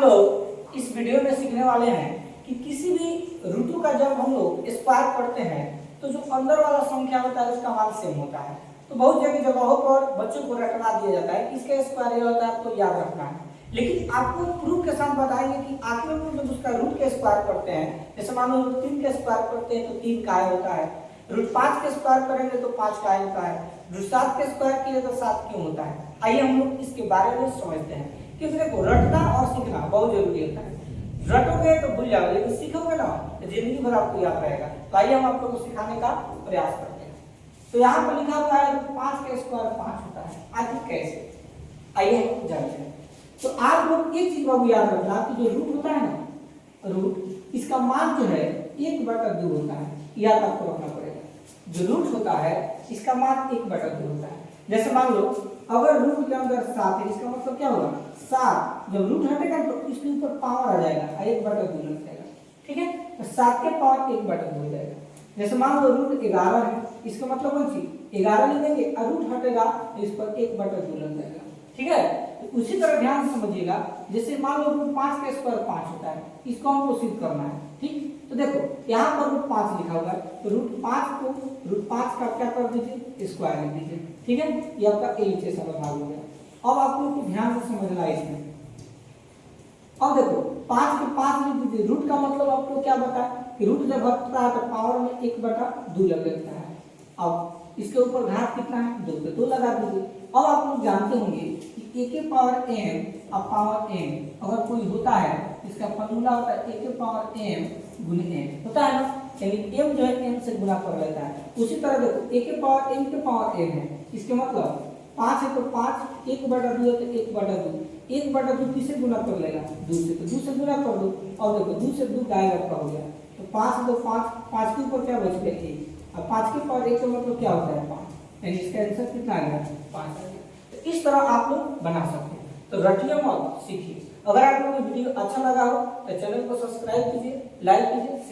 लोग इस वीडियो में सीखने वाले हैं कि किसी भी ऋतु का जब हम लोग स्क्वायर करते हैं तो जो अंदर वाला संख्या होता है उसका मान सेम होता है। तो बहुत जगहों पर बच्चों को रटवा दिया जाता है कि इसका स्क्वायर ये होता है, आपको याद रखना है। लेकिन आपको प्रूफ के साथ बताएंगे कि आखिर में जब उसका रूट के स्क्वायर करते हैं, जैसे मान लो रूट 3 के स्क्वायर करते हैं तो 3 काय होता है, रूट 5 के स्क्वायर करेंगे तो 5 काय होता है, रूट 7 के स्क्वायर किए तो 7 क्यों होता है। आइए हम लोग इसके बारे में समझते हैं। क्योंकि देखो रटना और सीखना बहुत जरूरी होता है। रटोगे तो भूल जाओगे, लेकिन सीखोगे ना तो जिंदगी भर आपको याद रहेगा। तो आइए हम आप लोगों को सिखाने का प्रयास करते हैं। तो यहाँ पर लिखा हुआ है 5 का स्क्वायर 5 होता है, आखिर कैसे, आइए हम जानते हैं। तो आप लोग एक चीज बाबू याद रखना कि जो रूट होता है ना, रूट इसका मान जो है 1/2 होता है, याद आपको रखना पड़ेगा। जो रूट होता है इसका मान 1/2 होता है। जैसे मान लो अगर रूट के अंदर 7 है, इसका मतलब क्या होगा 7, जब रूट हटेगा तो इसके ऊपर पावर आ जाएगा, 1/2 लग जाएगा, ठीक है। तो 7 के पावर 1/2 हो जाएगा। जैसे मान लो रूट 11 है, इसका मतलब कौन सी 11 लिखेंगे और रूट हटेगा तो इस पर 1/2 लग जाएगा, ठीक है। तो उसी तरह ध्यान से समझिएगा, जैसे मान लो रूट 5 के स्क्वायर 5 होता है, इसको हमको सिद्ध करना है, ठीक। तो देखो यहाँ पर रूट 5 लिखा हुआ है, तो रूट 5 का क्या कर दीजिए स्क्वायर लिख दीजिए, ठीक है। ये आपका एच वाला भाग हो गया। अब आप लोग को ध्यान से समझना है इसमें। अब देखो 5 के 5 लिख दीजिए, रूट का मतलब आपको क्या बताया कि रूट जब घटता है तो पावर में 1/2 लग जाता है। अब इसके ऊपर घात कितना है 2 पे 2 लगा दीजिए। अब आप लोग जानते होंगे कि a के पावर m और पावर m अगर कोई होता है, इसका फॉर्मूला होता है a के पावर m गुने n होता है ना, यानी m जो है n से गुना कर लेता है। उसी तरह देखो a के पावर m के पावर m है, इसके मतलब 5 है तो 5, 1/2 है तो 1/2, 1/2 किसे गुना कर लेगा 2 से, तो 2 से गुना कर दो। और देखो 2 से 2 गायब हो गया, तो 5 तो 5, 5 के ऊपर क्या बच गया 1, और 5 के पावर 1 का मतलब क्या होता है 5, यानी इसका आंसर कितना आ गया 5 आ गया। तो इस तरह आप लोग बना सकते हैं। तो रटिए मत, सीखिए। अगर आप लोगों को वीडियो अच्छा लगा हो तो चैनल को सब्सक्राइब कीजिए, लाइक कीजिए।